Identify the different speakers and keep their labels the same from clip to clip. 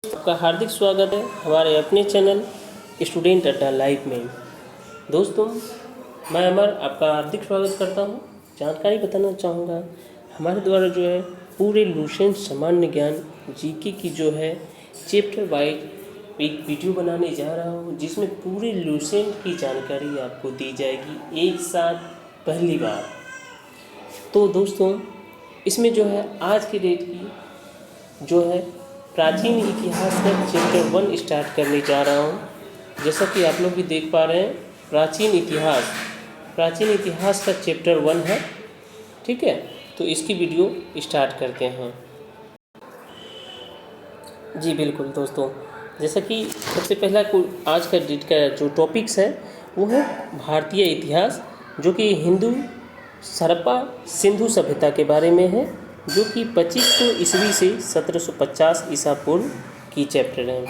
Speaker 1: आपका हार्दिक स्वागत है हमारे अपने चैनल स्टूडेंट अड्डा लाइव में। दोस्तों, मैं अमर आपका हार्दिक स्वागत करता हूं। जानकारी बताना चाहूँगा हमारे द्वारा जो है पूरे लूसेंट सामान्य ज्ञान जीके की जो है चैप्टर वाइज एक वीडियो बनाने जा रहा हूं, जिसमें पूरे लूसेंट की जानकारी आपको दी जाएगी एक साथ पहली बार। तो दोस्तों, इसमें जो है आज की डेट की जो है प्राचीन इतिहास का चैप्टर 1 स्टार्ट करने जा रहा हूँ। जैसा कि आप लोग भी देख पा रहे हैं, प्राचीन इतिहास का चैप्टर 1 है। ठीक है, तो इसकी वीडियो स्टार्ट करते हैं। जी बिल्कुल दोस्तों, जैसा कि सबसे पहला आज का डेट का जो टॉपिक्स है वो है भारतीय इतिहास, जो कि हिंदू हड़प्पा सिंधु सभ्यता के बारे में है, जो कि 2500 ईस्वी से 1750 ईसा पूर्व की चैप्टर है।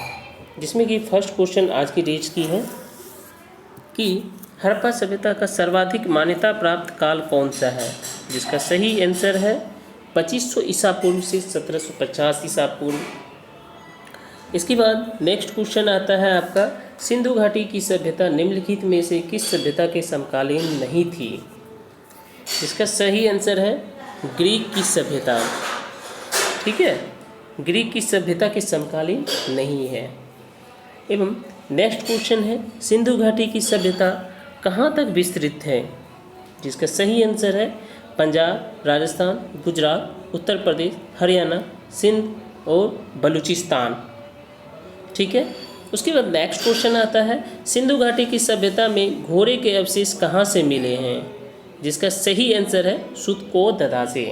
Speaker 1: जिसमें कि फर्स्ट क्वेश्चन आज की डेट की है कि हड़प्पा सभ्यता का सर्वाधिक मान्यता प्राप्त काल कौन सा है, जिसका सही आंसर है 2500 ईसा पूर्व से 1750 ईसा पूर्व। इसके बाद नेक्स्ट क्वेश्चन आता है आपका, सिंधु घाटी की सभ्यता निम्नलिखित में से किस सभ्यता के समकालीन नहीं थी, जिसका सही आंसर है ग्रीक की सभ्यता। ठीक है, ग्रीक की सभ्यता के समकालीन नहीं है। एवं नेक्स्ट क्वेश्चन है, सिंधु घाटी की सभ्यता कहाँ तक विस्तृत है, जिसका सही आंसर है पंजाब, राजस्थान, गुजरात, उत्तर प्रदेश, हरियाणा, सिंध और बलूचिस्तान। ठीक है, उसके बाद नेक्स्ट क्वेश्चन आता है, सिंधु घाटी की सभ्यता में घोड़े के अवशेष कहाँ से मिले हैं, जिसका सही आंसर है सुतकोददा से।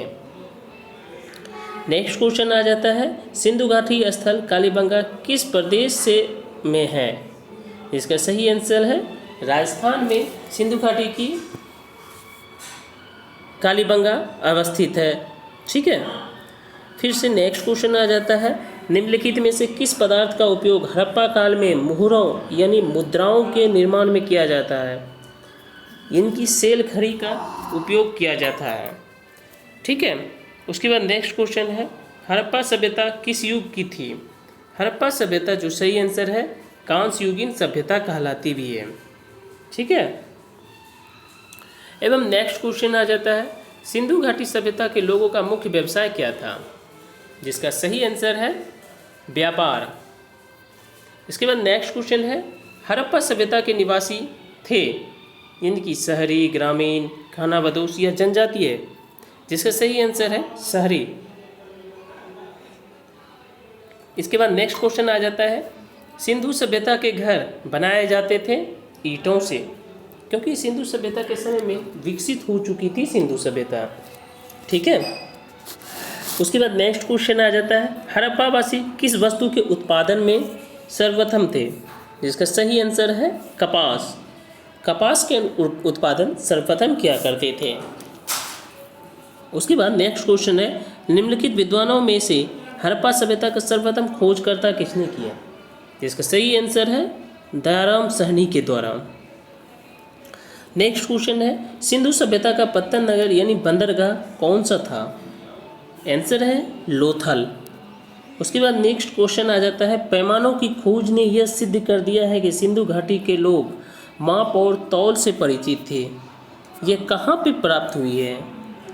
Speaker 1: नेक्स्ट क्वेश्चन आ जाता है, सिंधु घाटी स्थल कालीबंगा किस प्रदेश से में है, इसका सही आंसर है राजस्थान में सिंधु घाटी की कालीबंगा अवस्थित है। ठीक है, फिर से नेक्स्ट क्वेश्चन आ जाता है, निम्नलिखित में से किस पदार्थ का उपयोग हड़प्पा काल में मुहरों यानी मुद्राओं के निर्माण में किया जाता है, इनकी सेल खड़ी का उपयोग किया जाता है। ठीक है, उसके बाद नेक्स्ट क्वेश्चन है, हड़प्पा सभ्यता किस युग की थी, हड़प्पा सभ्यता जो सही आंसर है कांस्य युगीन सभ्यता कहलाती भी है। ठीक है, एवं नेक्स्ट क्वेश्चन आ जाता है, सिंधु घाटी सभ्यता के लोगों का मुख्य व्यवसाय क्या था, जिसका सही आंसर है व्यापार। इसके बाद नेक्स्ट क्वेश्चन है, हड़प्पा सभ्यता के निवासी थे इनकी शहरी, ग्रामीण, खानाबदोश या जनजातीय, जिसका सही आंसर है शहरी। इसके बाद नेक्स्ट क्वेश्चन आ जाता है, सिंधु सभ्यता के घर बनाए जाते थे ईंटों से, क्योंकि सिंधु सभ्यता के समय में विकसित हो चुकी थी सिंधु सभ्यता। ठीक है, उसके बाद नेक्स्ट क्वेश्चन आ जाता है, हड़प्पावासी किस वस्तु के उत्पादन में सर्वप्रथम थे, जिसका सही आंसर है कपास। कपास के उत्पादन सर्वप्रथम किया करते थे। उसके बाद नेक्स्ट क्वेश्चन है, निम्नलिखित विद्वानों में से हड़प्पा सभ्यता का सर्वप्रथम खोजकर्ता किसने किया, जिसका सही आंसर है दयाराम साहनी के द्वारा। नेक्स्ट क्वेश्चन है, सिंधु सभ्यता का पत्तन नगर यानी बंदरगाह कौन सा था, आंसर है लोथल। उसके बाद नेक्स्ट क्वेश्चन आ जाता है, पैमानों की खोज ने यह सिद्ध कर दिया है कि सिंधु घाटी के लोग माप और तौल से परिचित थे, यह कहाँ पे प्राप्त हुई है,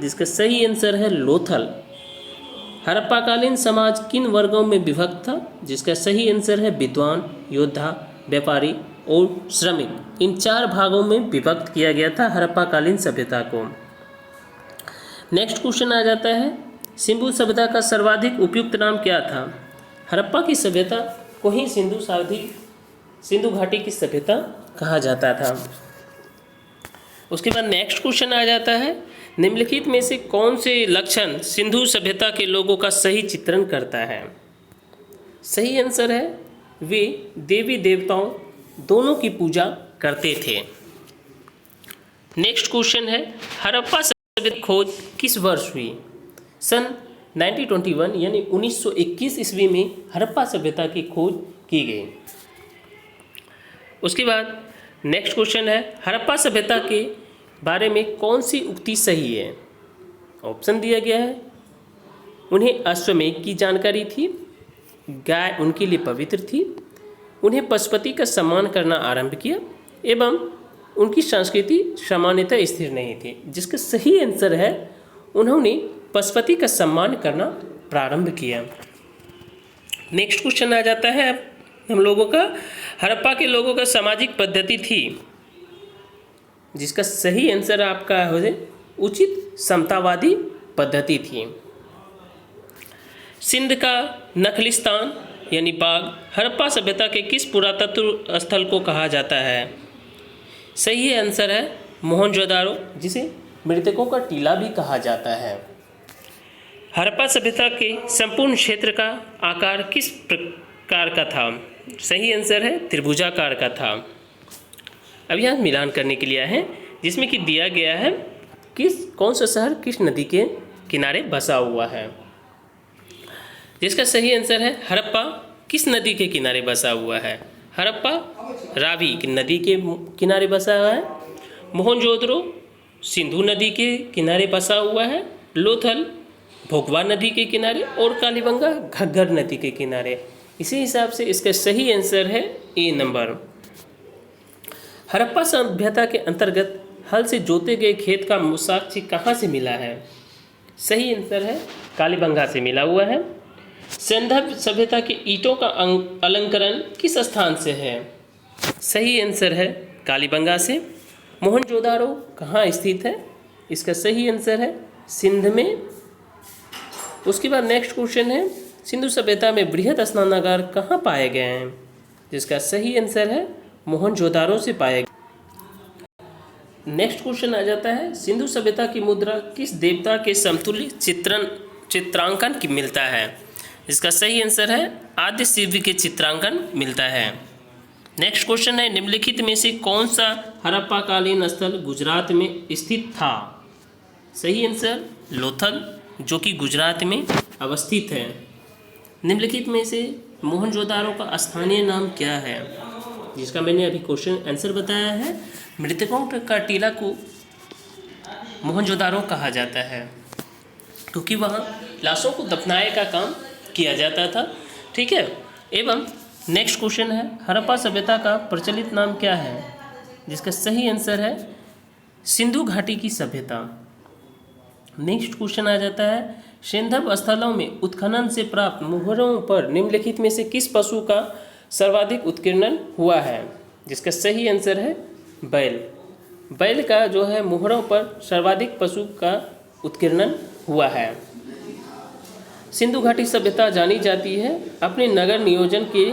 Speaker 1: जिसका सही आंसर है लोथल। हड़प्पाकालीन समाज किन वर्गों में विभक्त था, जिसका सही आंसर है विद्वान, योद्धा, व्यापारी और श्रमिक। इन 4 भागों में विभक्त किया गया था हड़प्पाकालीन सभ्यता को। नेक्स्ट क्वेश्चन आ जाता है, सिंधु सभ्यता का सर्वाधिक उपयुक्त नाम क्या था, हड़प्पा की सभ्यता को ही सिंधु घाटी की सभ्यता कहा जाता था। उसके बाद नेक्स्ट क्वेश्चन आ जाता है, निम्नलिखित में से कौन से लक्षण सिंधु सभ्यता के लोगों का सही चित्रण करता है, सही आंसर है वे देवी देवताओं दोनों की पूजा करते थे। नेक्स्ट क्वेश्चन है, हड़प्पा सभ्यता की खोज किस वर्ष हुई, सन 1921 यानी 1921 ईस्वी में हड़प्पा सभ्यता की खोज की गई। उसके बाद नेक्स्ट क्वेश्चन है, हड़प्पा सभ्यता के बारे में कौन सी उक्ति सही है, ऑप्शन दिया गया है, उन्हें अश्वमेध की जानकारी थी, गाय उनके लिए पवित्र थी। उन्हें पशुपति का सम्मान करना आरंभ किया एवं उनकी संस्कृति सामान्यतः स्थिर नहीं थी। जिसका सही आंसर है उन्होंने पशुपति का सम्मान करना प्रारंभ किया। नेक्स्ट क्वेश्चन आ जाता है हम लोगों का, हड़प्पा के लोगों का सामाजिक पद्धति थी। जिसका सही आंसर आपका हो उचित समतावादी पद्धति थी। सिंध का नखलिस्तान यानी बाग हड़प्पा सभ्यता के किस पुरातत्व स्थल को कहा जाता है? सही आंसर है मोहनजोदारो, जिसे मृतकों का टीला भी कहा जाता है। हड़प्पा सभ्यता के संपूर्ण क्षेत्र का आकार किस प्रकार का था? सही आंसर है त्रिभुजाकार का था। अब यहाँ मिलान करने के लिए है जिसमें कि दिया गया है कौन सा शहर किस नदी के किनारे बसा हुआ है। जिसका सही आंसर है हड़प्पा किस नदी के किनारे बसा हुआ है? हड़प्पा रावी नदी के किनारे बसा हुआ है। मोहनजोदड़ो सिंधु नदी के किनारे बसा हुआ है। लोथल भोगवा नदी के किनारे और कालीबंगा घग्गर नदी के किनारे। इसी हिसाब से इसका सही आंसर है ए नंबर। हड़प्पा सभ्यता के अंतर्गत हल से जोते गए खेत का साक्ष्य कहाँ से मिला है? सही आंसर है कालीबंगा से मिला हुआ है। सिंधु सभ्यता के ईंटों का अलंकरण किस स्थान से है? सही आंसर है कालीबंगा से। मोहनजोदारो कहाँ स्थित है? इसका सही आंसर है सिंध में। उसके बाद नेक्स्ट क्वेश्चन है सिंधु सभ्यता में बृहद स्नानागार कहाँ पाए गए हैं? जिसका सही आंसर है मोहनजोदारो से पाए गए। नेक्स्ट क्वेश्चन आ जाता है सिंधु सभ्यता की मुद्रा किस देवता के समतुल्य चित्रांकन की मिलता है? इसका सही आंसर है आद्य शिव के चित्रांकन मिलता है। नेक्स्ट क्वेश्चन है निम्नलिखित में से कौन सा हड़प्पा कालीन स्थल गुजरात में स्थित था? सही आंसर लोथल, जो कि गुजरात में अवस्थित है। निम्नलिखित में से मोहनजोदारो का स्थानीय नाम क्या है? जिसका मैंने अभी क्वेश्चन आंसर बताया है। मृतकों का टीला को मोहनजोदारो कहा जाता है क्योंकि वहाँ लाशों को दफनाए का काम किया जाता था। ठीक है। एवं नेक्स्ट क्वेश्चन है हड़प्पा सभ्यता का प्रचलित नाम क्या है? जिसका सही आंसर है सिंधु घाटी की सभ्यता। नेक्स्ट क्वेश्चन आ जाता है सिंधु स्थलों में उत्खनन से प्राप्त मुहरों पर निम्नलिखित में से किस पशु का सर्वाधिक उत्कीर्णन हुआ है? जिसका सही आंसर है बैल। बैल का जो है मुहरों पर सर्वाधिक पशु का उत्कीर्णन हुआ है। सिंधु घाटी सभ्यता जानी जाती है अपने नगर नियोजन के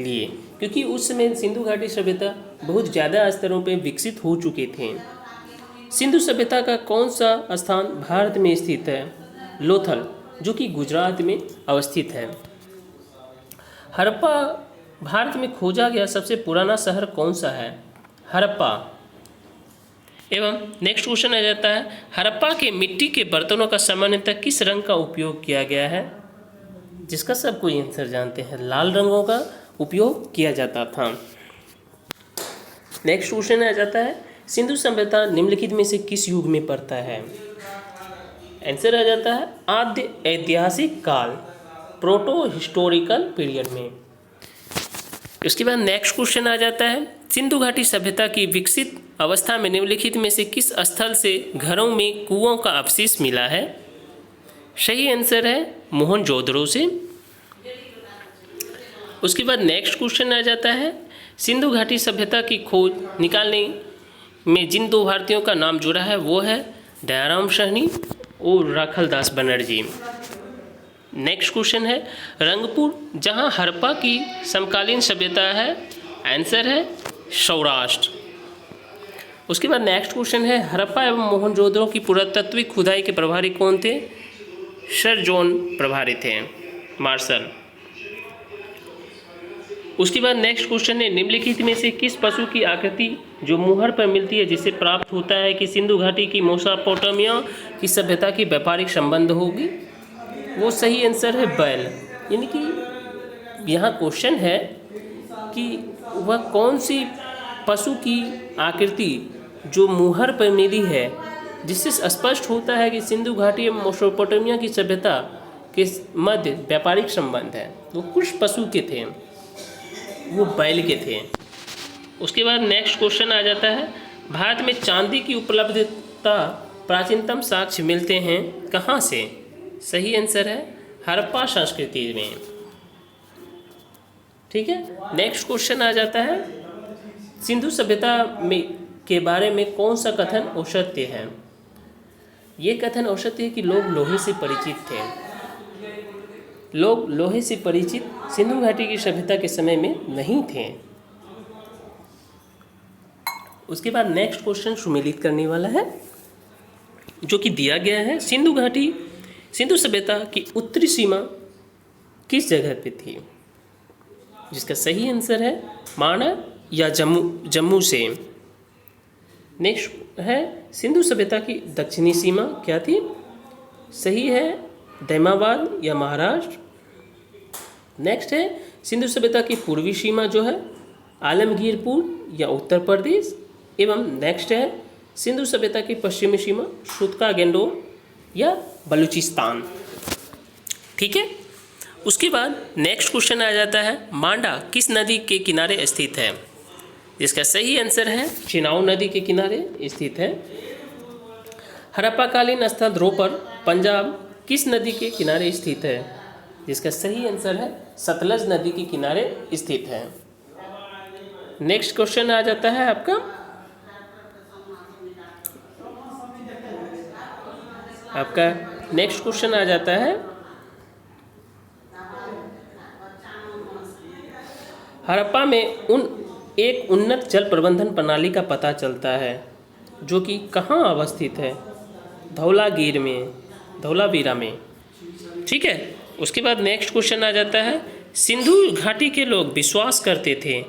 Speaker 1: लिए क्योंकि उस समय सिंधु घाटी सभ्यता बहुत ज़्यादा स्तरों पर विकसित हो चुके थे। सिंधु सभ्यता का कौन सा स्थान भारत में स्थित है? लोथल, जो कि गुजरात में अवस्थित है। हड़प्पा भारत में खोजा गया सबसे पुराना शहर कौन सा है? हड़प्पा। एवं नेक्स्ट क्वेश्चन आ जाता है हड़प्पा के मिट्टी के बर्तनों का सामान्यतः किस रंग का उपयोग किया गया है? जिसका सब कोई आंसर जानते हैं, लाल रंगों का उपयोग किया जाता था। नेक्स्ट क्वेश्चन आ जाता है सिंधु सभ्यता निम्नलिखित में से किस युग में पड़ता है? आंसर आ जाता है आद्य ऐतिहासिक काल, प्रोटो हिस्टोरिकल पीरियड में। उसके बाद नेक्स्ट क्वेश्चन आ जाता है सिंधु घाटी सभ्यता की विकसित अवस्था में निम्नलिखित में से किस स्थल से घरों में कुओं का अवशेष मिला है? सही आंसर है मोहनजोदड़ो से। उसके बाद नेक्स्ट क्वेश्चन आ जाता है सिंधु घाटी सभ्यता की खोज निकालने में जिन दो भारतीयों का नाम जुड़ा है वो है दयाराम साहनी और राखलदास बनर्जी। नेक्स्ट क्वेश्चन है रंगपुर जहां हड़प्पा की समकालीन सभ्यता है, आंसर है सौराष्ट्र। उसके बाद नेक्स्ट क्वेश्चन है हड़प्पा एवं मोहनजोदड़ो की पुरातत्विक खुदाई के प्रभारी कौन थे? सर जॉन प्रभारी थे, मार्शल। उसके बाद नेक्स्ट क्वेश्चन है निम्नलिखित में से किस पशु की आकृति जो मुहर पर मिलती है जिससे प्राप्त होता है कि सिंधु घाटी की मेसोपोटामिया की सभ्यता की व्यापारिक संबंध होगी? वो सही आंसर है बैल। यानी कि यहाँ क्वेश्चन है कि वह कौन सी पशु की आकृति जो मुहर पर मिली है जिससे स्पष्ट होता है कि सिंधु घाटी एवं मेसोपोटामिया की सभ्यता के मध्य व्यापारिक संबंध है वो कुछ पशु के थे, वो बैल के थे। उसके बाद नेक्स्ट क्वेश्चन आ जाता है, भारत में चांदी की उपलब्धता प्राचीनतम साक्ष्य मिलते हैं कहाँ से? सही आंसर है हड़प्पा संस्कृति में। ठीक है, नेक्स्ट क्वेश्चन आ जाता है, सिंधु सभ्यता में के बारे में कौन सा कथन औसत्य है? ये कथन औसत्य है कि लोग लोहे से परिचित थे। लोग लोहे से परिचित सिंधु घाटी की सभ्यता के समय में नहीं थे। उसके बाद नेक्स्ट क्वेश्चन सुमेलित करने वाला है जो कि दिया गया है, सिंधु सभ्यता की उत्तरी सीमा किस जगह पे थी? जिसका सही आंसर है माणा या जम्मू से। नेक्स्ट है, सिंधु सभ्यता की दक्षिणी सीमा क्या थी? सही है दैमाबाद या महाराष्ट्र। नेक्स्ट है, सिंधु सभ्यता की पूर्वी सीमा जो है आलमगीरपुर या उत्तर प्रदेश। एवं नेक्स्ट है, सिंधु सभ्यता की पश्चिमी सीमा सुतका गेंडोर या बलूचिस्तान। ठीक है, उसके बाद नेक्स्ट क्वेश्चन आ जाता है, मांडा किस नदी के किनारे स्थित है? जिसका सही आंसर है चिनाब नदी के किनारे स्थित है। हड़प्पाकालीन स्थल ध्रोपर पंजाब किस नदी के किनारे स्थित है? जिसका सही आंसर है सतलज नदी के किनारे स्थित है। नेक्स्ट क्वेश्चन आ जाता है आपका नेक्स्ट क्वेश्चन आ जाता है, हड़प्पा में एक उन्नत जल प्रबंधन प्रणाली का पता चलता है जो कि कहाँ अवस्थित है? धौलावीरा में। ठीक है, उसके बाद नेक्स्ट क्वेश्चन आ जाता है, सिंधु घाटी के लोग विश्वास करते थे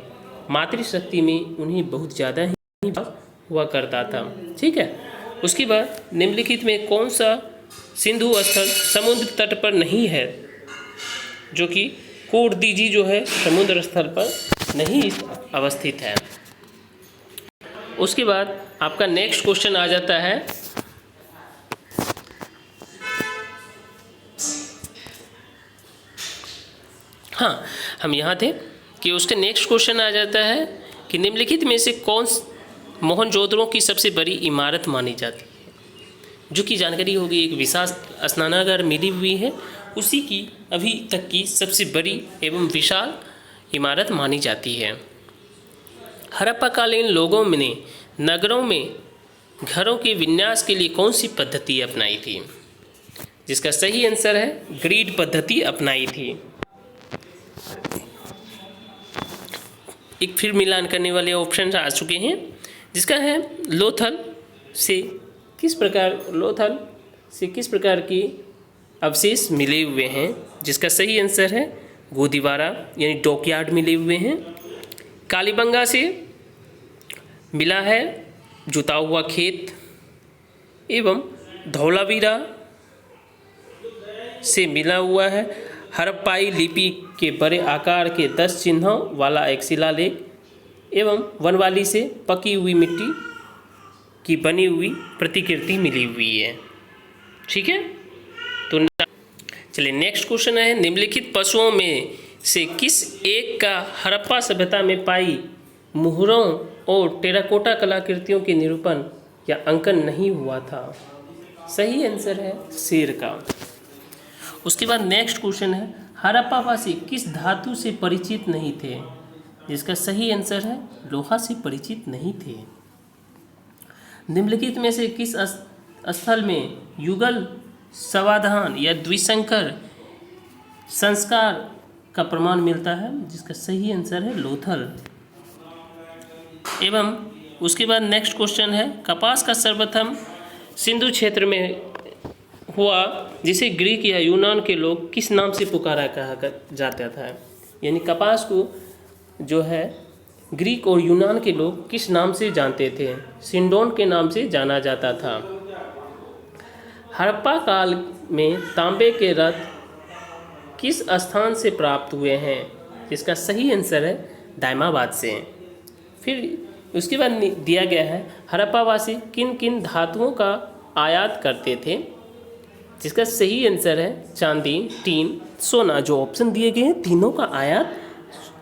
Speaker 1: मातृशक्ति में उन्हें बहुत ज़्यादा ही हुआ करता था। ठीक है, उसके बाद निम्नलिखित में कौन सा सिंधु स्थल समुद्र तट पर नहीं है? जो कि कोरदीजी जो है समुद्र स्थल पर नहीं अवस्थित है। उसके बाद आपका नेक्स्ट क्वेश्चन आ जाता है, हाँ हम यहाँ थे कि उसके नेक्स्ट क्वेश्चन आ जाता है कि निम्नलिखित में से कौन मोहनजोदड़ो की सबसे बड़ी इमारत मानी जाती है? जो कि जानकारी होगी, एक विशाल स्नानागार मिली हुई है, उसी की अभी तक की सबसे बड़ी एवं विशाल इमारत मानी जाती है। हड़प्पाकालीन लोगों ने नगरों में घरों के विन्यास के लिए कौन सी पद्धति अपनाई थी? जिसका सही आंसर है ग्रिड पद्धति अपनाई थी। एक फिर मिलान करने वाले ऑप्शन आ चुके हैं, जिसका है लोथल से किस प्रकार की अवशेष मिले हुए हैं? जिसका सही आंसर है गोदीवारा यानी डॉकयार्ड मिले हुए हैं। कालीबंगा से मिला है जुता हुआ खेत एवं धौलावीरा से मिला हुआ है हड़प्पाई लिपि के बड़े आकार के 10 चिन्हों वाला एक शिलालेख एवं वनवाली से पकी हुई मिट्टी की बनी हुई प्रतिकृति मिली हुई है। ठीक है, तो चलिए नेक्स्ट क्वेश्चन है, निम्नलिखित पशुओं में से किस एक का हड़प्पा सभ्यता में पाई मुहरों और टेराकोटा कलाकृतियों के निरूपण या अंकन नहीं हुआ था? सही आंसर है शेर का। उसके बाद नेक्स्ट क्वेश्चन है, हड़प्पावासी किस धातु से परिचित नहीं थे? जिसका सही आंसर है लोहा से परिचित नहीं थे। निम्नलिखित में से किस स्थल में युगल समाधान या द्विसंकर संस्कार का प्रमाण मिलता है? जिसका सही आंसर है लोथल। एवं उसके बाद नेक्स्ट क्वेश्चन है, कपास का सर्वप्रथम सिंधु क्षेत्र में हुआ जिसे ग्रीक या यूनान के लोग किस नाम से पुकारा कहा जाता था? यानी कपास को जो है ग्रीक और यूनान के लोग किस नाम से जानते थे? सिंडोन के नाम से जाना जाता था। हड़प्पा काल में तांबे के रथ किस स्थान से प्राप्त हुए हैं? जिसका सही आंसर है दैमाबाद से। फिर उसके बाद दिया गया है, हड़प्पावासी किन किन धातुओं का आयात करते थे? जिसका सही आंसर है चांदी, टीन, सोना। जो ऑप्शन दिए गए हैं तीनों का आयात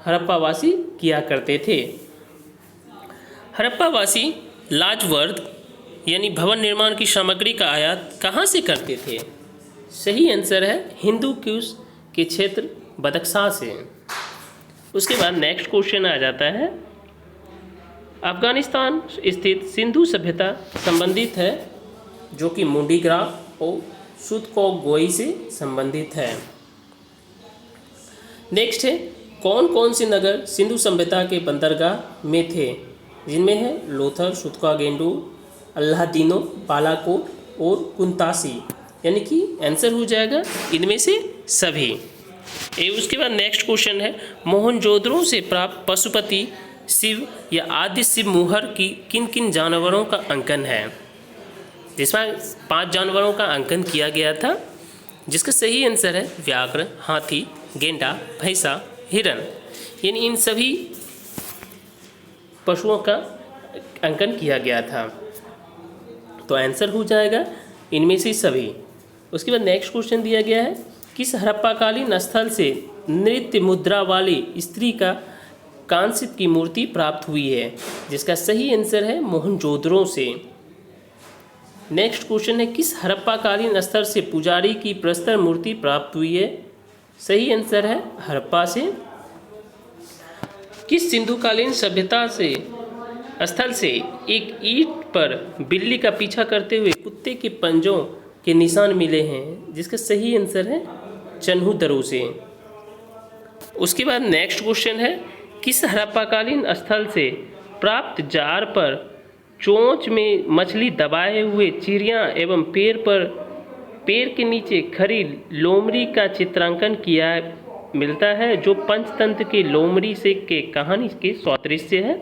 Speaker 1: हड़प्पावासी किया करते थे। हड़प्पावासी लाजवर्द यानी भवन निर्माण की सामग्री का आयात कहाँ से करते थे? सही आंसर है हिंदू कुश के क्षेत्र बदख्शां से। उसके बाद नेक्स्ट क्वेश्चन आ जाता है, अफगानिस्तान स्थित सिंधु सभ्यता संबंधित है, जो कि मूडीग्राफ और सुतकोगोई से संबंधित है। नेक्स्ट है, कौन कौन से नगर सिंधु सभ्यता के बंदरगाह में थे? जिनमें है लोथर, सुतकोगेंडू, अल्लादीनो, बालाकोट और कुंतासी। यानी कि आंसर हो जाएगा इनमें से सभी। उसके बाद नेक्स्ट क्वेश्चन है, मोहनजोदड़ो से प्राप्त पशुपति, शिव या आदि शिव मुहर की किन किन जानवरों का अंकन है? जिसमें 5 जानवरों का अंकन किया गया था, जिसका सही आंसर है व्याघ्र, हाथी, गेंडा, भैंसा, हिरण। यानी इन सभी पशुओं का अंकन किया गया था, तो आंसर हो जाएगा इनमें से सभी। उसके बाद नेक्स्ट क्वेश्चन दिया गया है, किस हड़प्पाकालीन स्थल से नृत्य मुद्रा वाली स्त्री का कांस्य की मूर्ति प्राप्त हुई है? जिसका सही आंसर है मोहनजोदड़ो से। नेक्स्ट क्वेश्चन है, किस हड़प्पाकालीन स्थल से पुजारी की प्रस्तर मूर्ति प्राप्त हुई है? सही आंसर है हड़प्पा से। किस सिंधुकालीन सभ्यता से स्थल से एक ईंट पर बिल्ली का पीछा करते हुए कुत्ते के पंजों के निशान मिले हैं? जिसका सही आंसर है चन्हू से। उसके बाद नेक्स्ट क्वेश्चन है, किस हड़प्पाकालीन स्थल से प्राप्त जार पर चोंच में मछली दबाए हुए चिड़िया एवं पेड़ के नीचे खड़ी लोमड़ी का चित्रांकन किया मिलता है, जो पंचतंत्र के लोमड़ी से के कहानी के सदृश्य है?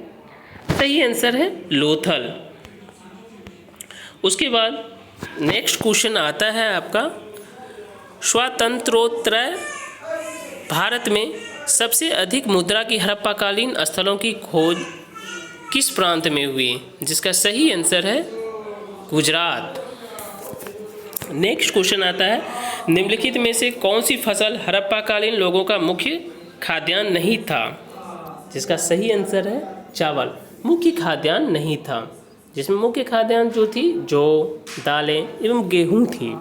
Speaker 1: सही आंसर है लोथल। उसके बाद नेक्स्ट क्वेश्चन आता है आपका, स्वातंत्रोत्तर भारत में सबसे अधिक मुद्रा की हड़प्पाकालीन स्थलों की खोज किस प्रांत में हुई? जिसका सही आंसर है गुजरात। नेक्स्ट क्वेश्चन आता है, निम्नलिखित में से कौन सी फसल हड़प्पाकालीन लोगों का मुख्य खाद्यान्न नहीं था? जिसका सही आंसर है चावल। मुख्य खाद्यान्न नहीं था, जिसमें मुख्य खाद्यान्न जो थी जौ, दालें एवं गेहूं थी,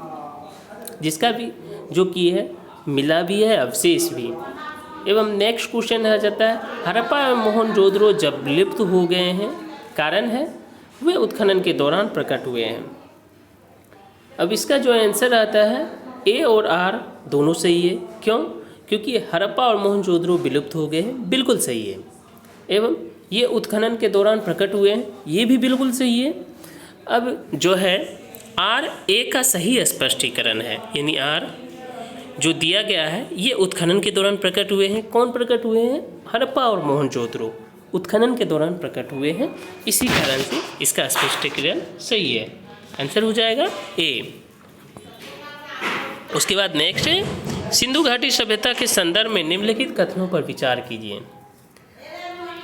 Speaker 1: जिसका भी जो की है मिला भी है अवशेष भी। एवं नेक्स्ट क्वेश्चन आ जाता है, हड़प्पा एवं मोहनजोदड़ो जब विलुप्त हो गए हैं, कारण है वे उत्खनन के दौरान प्रकट हुए हैं। अब इसका जो आंसर आता है ए और आर दोनों सही है। क्यों? क्योंकि हड़प्पा और मोहनजोदड़ो विलुप्त हो गए हैं, बिल्कुल सही है। एवं ये उत्खनन के दौरान प्रकट हुए हैं, ये भी बिल्कुल सही है। अब जो है आर ए का सही स्पष्टीकरण है, यानी आर जो दिया गया है ये उत्खनन के दौरान प्रकट हुए हैं। कौन प्रकट हुए हैं? हड़प्पा और मोहनजोदड़ो उत्खनन के दौरान प्रकट हुए हैं, इसी कारण से इसका स्पष्टीकरण सही है। आंसर हो जाएगा ए। उसके बाद नेक्स्ट है, सिंधु घाटी सभ्यता के संदर्भ में निम्नलिखित कथनों पर विचार कीजिए।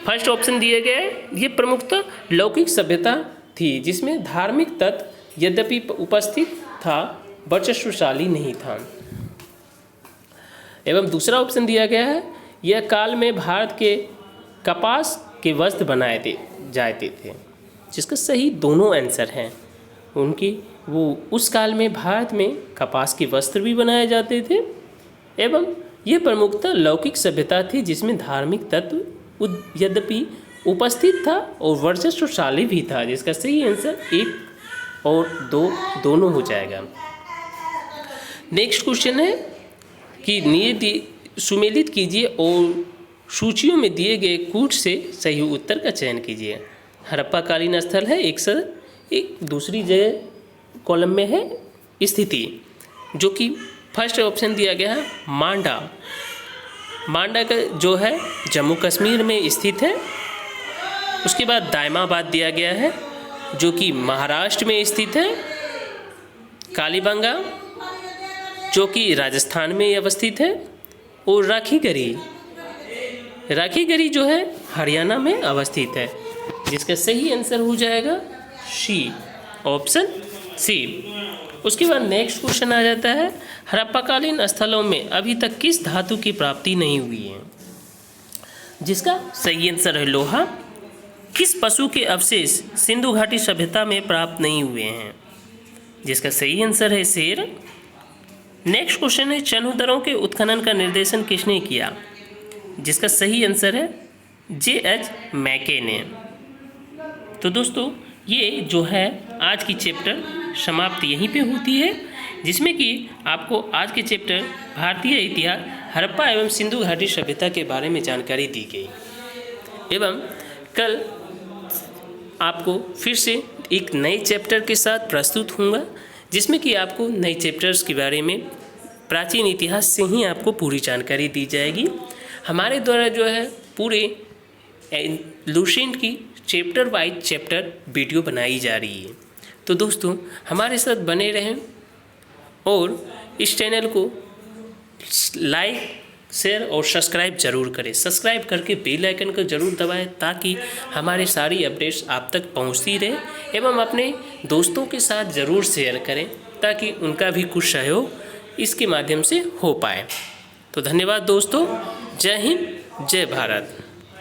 Speaker 1: फर्स्ट ऑप्शन दिए गए, ये प्रमुखतः लौकिक सभ्यता थी, जिसमें धार्मिक तत्व यद्यपि उपस्थित था, वर्चस्वशाली नहीं था। एवं दूसरा ऑप्शन दिया गया है, यह काल में भारत के कपास के वस्त्र बनाए जाते थे, जिसका सही दोनों आंसर हैं। उनकी वो उस काल में भारत में कपास के वस्त्र भी बनाए जाते थे, एवं ये प्रमुखतः लौकिक सभ्यता थी, जिसमें धार्मिक तत्व यद्यपि उपस्थित था और वर्चस्वशाली भी था, जिसका सही आंसर 1 और 2 दोनों हो जाएगा। नेक्स्ट क्वेश्चन है कि सुमेलित कीजिए और सूचियों में दिए गए कूट से सही उत्तर का चयन कीजिए। हड़प्पाकालीन स्थल है, एक दूसरी जगह कॉलम में है स्थिति, जो कि फर्स्ट ऑप्शन दिया गया है मांडा। मांडा का जो है जम्मू कश्मीर में स्थित है। उसके बाद दायमाबाद दिया गया है, जो कि महाराष्ट्र में स्थित है। कालीबंगा जो कि राजस्थान में अवस्थित है, और राखीगढ़ी जो है हरियाणा में अवस्थित है, जिसका सही आंसर हो जाएगा सी, ऑप्शन सी। उसके बाद नेक्स्ट क्वेश्चन आ जाता है, हड़प्पाकालीन स्थलों में अभी तक किस धातु की प्राप्ति नहीं हुई है? जिसका सही आंसर है लोहा। किस पशु के अवशेष सिंधु घाटी सभ्यता में प्राप्त नहीं हुए हैं? जिसका सही आंसर है शेर। नेक्स्ट क्वेश्चन है, चनहूदरों के उत्खनन का निर्देशन किसने किया? जिसका सही आंसर है J.H. मैके ने। तो दोस्तों ये जो है आज की चैप्टर समाप्त यहीं पे होती है, जिसमें कि आपको आज के चैप्टर भारतीय इतिहास हड़प्पा एवं सिंधु घाटी सभ्यता के बारे में जानकारी दी गई एवं कल आपको फिर से एक नए चैप्टर के साथ प्रस्तुत होऊंगा, जिसमें कि आपको नए चैप्टर्स के बारे में प्राचीन इतिहास से ही आपको पूरी जानकारी दी जाएगी। हमारे द्वारा जो है पूरे लुसेंट की चैप्टर वाइज चैप्टर वीडियो बनाई जा रही है। तो दोस्तों हमारे साथ बने रहें और इस चैनल को लाइक, शेयर और सब्सक्राइब जरूर करें। सब्सक्राइब करके बेल आइकन को जरूर दबाएं ताकि हमारे सारी अपडेट्स आप तक पहुंचती रहे एवं अपने दोस्तों के साथ ज़रूर शेयर करें ताकि उनका भी कुछ सहयोग इसके माध्यम से हो पाए। तो धन्यवाद दोस्तों, जय हिंद, जय भारत।